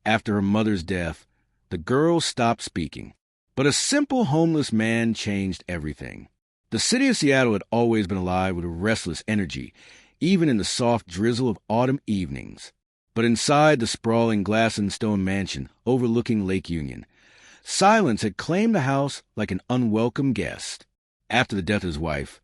After her mother's death, the girl stopped speaking. But a simple homeless man changed everything. The city of Seattle had always been alive with a restless energy, even in the soft drizzle of autumn evenings. But inside the sprawling glass and stone mansion overlooking Lake Union, silence had claimed the house like an unwelcome guest. After the death of his wife,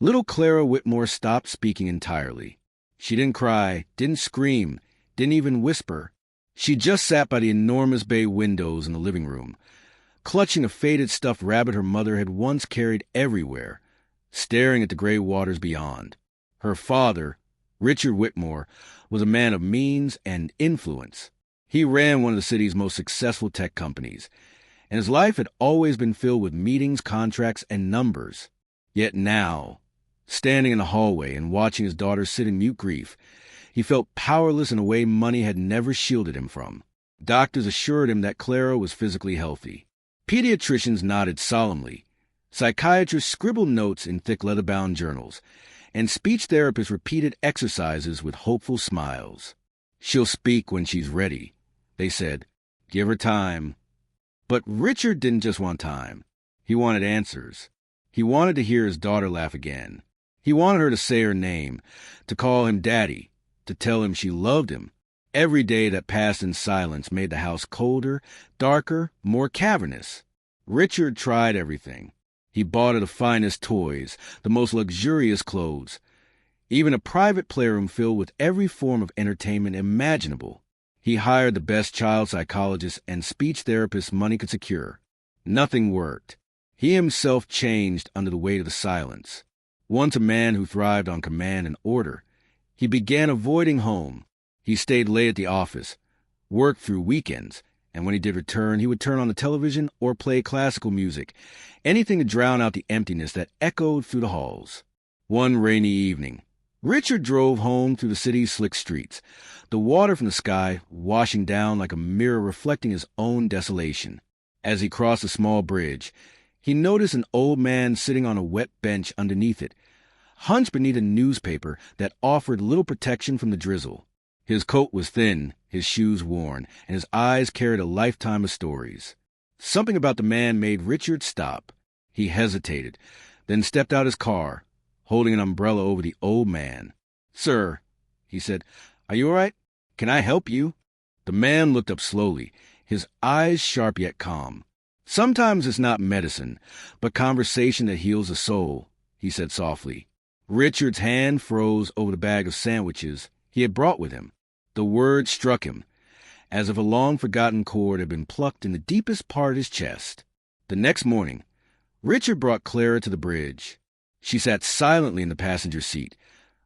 little Clara Whitmore stopped speaking entirely. She didn't cry, didn't scream, didn't even whisper. She just sat by the enormous bay windows in the living room, clutching a faded stuffed rabbit her mother had once carried everywhere, staring at the gray waters beyond. Her father, Richard Whitmore, was a man of means and influence. He ran one of the city's most successful tech companies, and his life had always been filled with meetings, contracts, and numbers. Yet now, standing in the hallway and watching his daughter sit in mute grief, he felt powerless in a way money had never shielded him from. Doctors assured him that Clara was physically healthy. Pediatricians nodded solemnly. Psychiatrists scribbled notes in thick leather-bound journals, and speech therapists repeated exercises with hopeful smiles. "She'll speak when she's ready," they said. "Give her time." But Richard didn't just want time. He wanted answers. He wanted to hear his daughter laugh again. He wanted her to say her name, to call him Daddy, to tell him she loved him. Every day that passed in silence made the house colder, darker, more cavernous. Richard tried everything. He bought her the finest toys, the most luxurious clothes, even a private playroom filled with every form of entertainment imaginable. He hired the best child psychologists and speech therapists money could secure. Nothing worked. He himself changed under the weight of the silence. Once a man who thrived on command and order, he began avoiding home. He stayed late at the office, worked through weekends, and when he did return, he would turn on the television or play classical music, anything to drown out the emptiness that echoed through the halls. One rainy evening, Richard drove home through the city's slick streets, the water from the sky washing down like a mirror reflecting his own desolation. As he crossed a small bridge, he noticed an old man sitting on a wet bench underneath it, hunched beneath a newspaper that offered little protection from the drizzle. His coat was thin, his shoes worn, and his eyes carried a lifetime of stories. Something about the man made Richard stop. He hesitated, then stepped out his car, holding an umbrella over the old man. "Sir," he said, "are you all right? Can I help you?" The man looked up slowly, his eyes sharp yet calm. "Sometimes it's not medicine, but conversation that heals the soul," he said softly. Richard's hand froze over the bag of sandwiches he had brought with him. The word struck him, as if a long-forgotten chord had been plucked in the deepest part of his chest. The next morning, Richard brought Clara to the bridge. She sat silently in the passenger seat,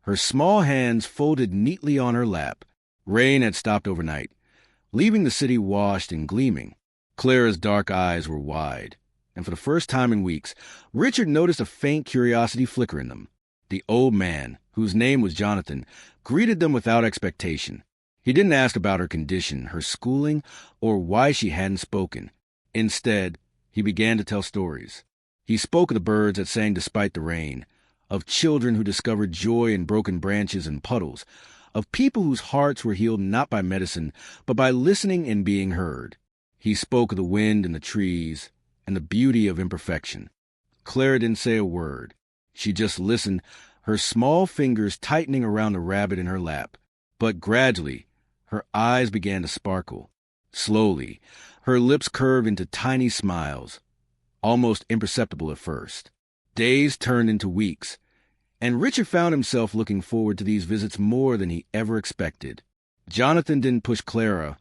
her small hands folded neatly on her lap. Rain had stopped overnight, leaving the city washed and gleaming. Clara's dark eyes were wide, and for the first time in weeks, Richard noticed a faint curiosity flicker in them. The old man, whose name was Jonathan, greeted them without expectation. He didn't ask about her condition, her schooling, or why she hadn't spoken. Instead, he began to tell stories. He spoke of the birds that sang despite the rain, of children who discovered joy in broken branches and puddles, of people whose hearts were healed not by medicine, but by listening and being heard. He spoke of the wind and the trees and the beauty of imperfection. Clara didn't say a word. She just listened, her small fingers tightening around the rabbit in her lap. But gradually, her eyes began to sparkle. Slowly, her lips curved into tiny smiles, almost imperceptible at first. Days turned into weeks, and Richard found himself looking forward to these visits more than he ever expected. Jonathan didn't push Clara,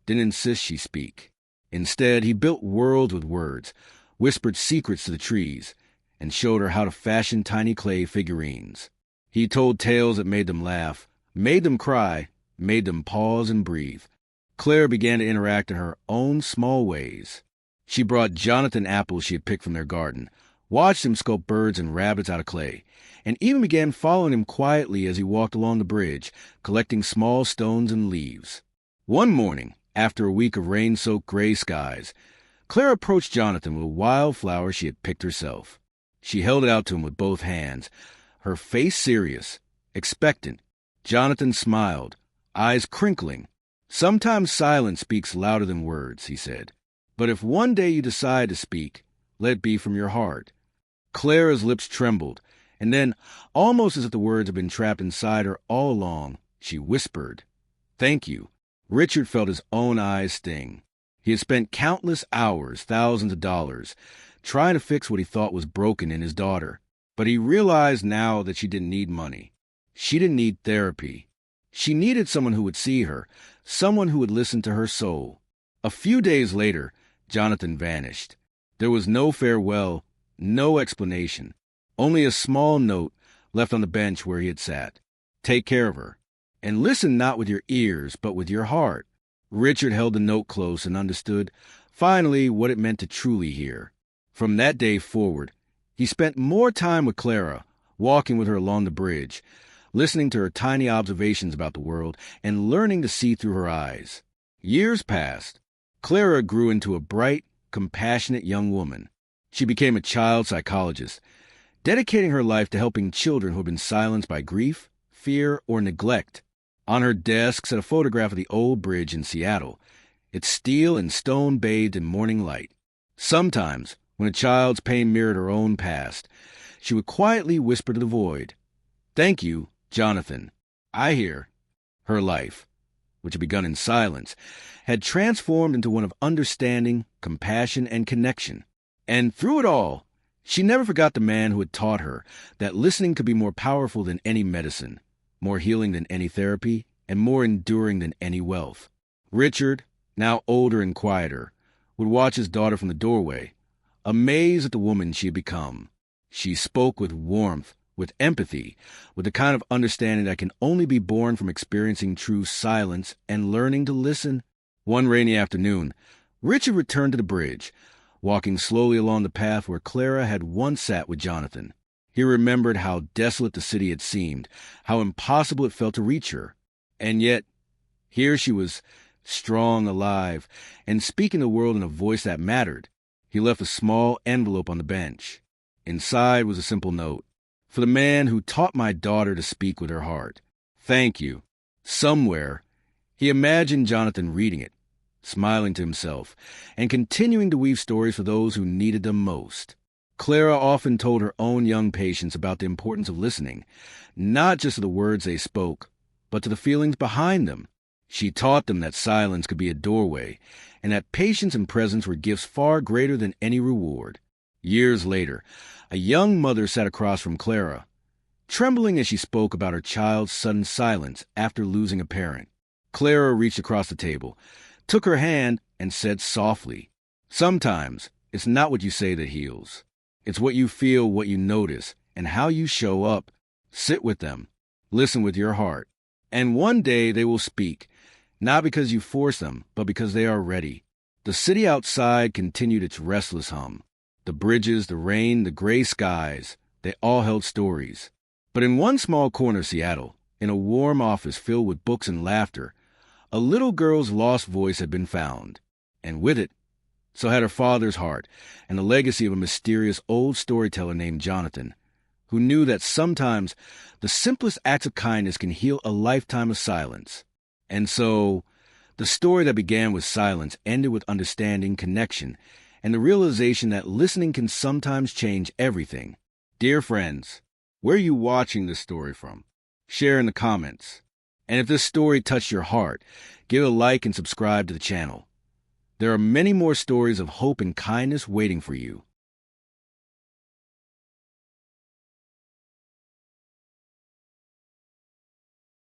didn't insist she speak. Instead, he built worlds with words, whispered secrets to the trees, and showed her how to fashion tiny clay figurines. He told tales that made them laugh, made them cry, made them pause and breathe. Clara began to interact in her own small ways. She brought Jonathan apples she had picked from their garden, watched him sculpt birds and rabbits out of clay, and even began following him quietly as he walked along the bridge, collecting small stones and leaves. One morning, after a week of rain-soaked gray skies, Clara approached Jonathan with a wild flower she had picked herself. She held it out to him with both hands, her face serious, expectant. Jonathan smiled, eyes crinkling. Sometimes silence speaks louder than words, he said. But if one day you decide to speak, let it be from your heart. Clara's lips trembled, and then, almost as if the words had been trapped inside her all along, she whispered, "Thank you." Richard felt his own eyes sting. He had spent countless hours, thousands of dollars, trying to fix what he thought was broken in his daughter. But he realized now that she didn't need money. She didn't need therapy. She needed someone who would see her, someone who would listen to her soul. A few days later, Jonathan vanished. There was no farewell, no explanation, only a small note left on the bench where he had sat. Take care of her, and listen not with your ears, but with your heart. Richard held the note close and understood, finally, what it meant to truly hear. From that day forward, he spent more time with Clara, walking with her along the bridge, listening to her tiny observations about the world, and learning to see through her eyes. Years passed. Clara grew into a bright, compassionate young woman. She became a child psychologist, dedicating her life to helping children who have been silenced by grief, fear, or neglect. On her desk sat a photograph of the old bridge in Seattle, its steel and stone bathed in morning light. Sometimes, when a child's pain mirrored her own past, she would quietly whisper to the void, "Thank you, Jonathan." I hear. Her life, which had begun in silence, had transformed into one of understanding, compassion, and connection. And through it all, she never forgot the man who had taught her that listening could be more powerful than any medicine, more healing than any therapy, and more enduring than any wealth. Richard, now older and quieter, would watch his daughter from the doorway, amazed at the woman she had become. She spoke with warmth, with empathy, with the kind of understanding that can only be born from experiencing true silence and learning to listen. One rainy afternoon, Richard returned to the bridge, walking slowly along the path where Clara had once sat with Jonathan. He remembered how desolate the city had seemed, how impossible it felt to reach her. And yet, here she was, strong, alive, and speaking the world in a voice that mattered. He left a small envelope on the bench. Inside was a simple note. For the man who taught my daughter to speak with her heart. Thank you. Somewhere, he imagined Jonathan reading it, smiling to himself, and continuing to weave stories for those who needed them most. Clara often told her own young patients about the importance of listening, not just to the words they spoke, but to the feelings behind them. She taught them that silence could be a doorway, and that patience and presence were gifts far greater than any reward. Years later, a young mother sat across from Clara, trembling as she spoke about her child's sudden silence after losing a parent. Clara reached across the table, took her hand, and said softly, "Sometimes it's not what you say that heals. It's what you feel, what you notice, and how you show up. Sit with them. Listen with your heart. And one day they will speak, not because you force them, but because they are ready." The city outside continued its restless hum. The bridges, the rain, the gray skies, they all held stories. But in one small corner of Seattle, in a warm office filled with books and laughter, a little girl's lost voice had been found. And with it, so had her father's heart, and the legacy of a mysterious old storyteller named Jonathan, who knew that sometimes the simplest acts of kindness can heal a lifetime of silence. And so, the story that began with silence ended with understanding, connection, and the realization that listening can sometimes change everything. Dear friends, where are you watching this story from? Share in the comments. And if this story touched your heart, give a like and subscribe to the channel. There are many more stories of hope and kindness waiting for you.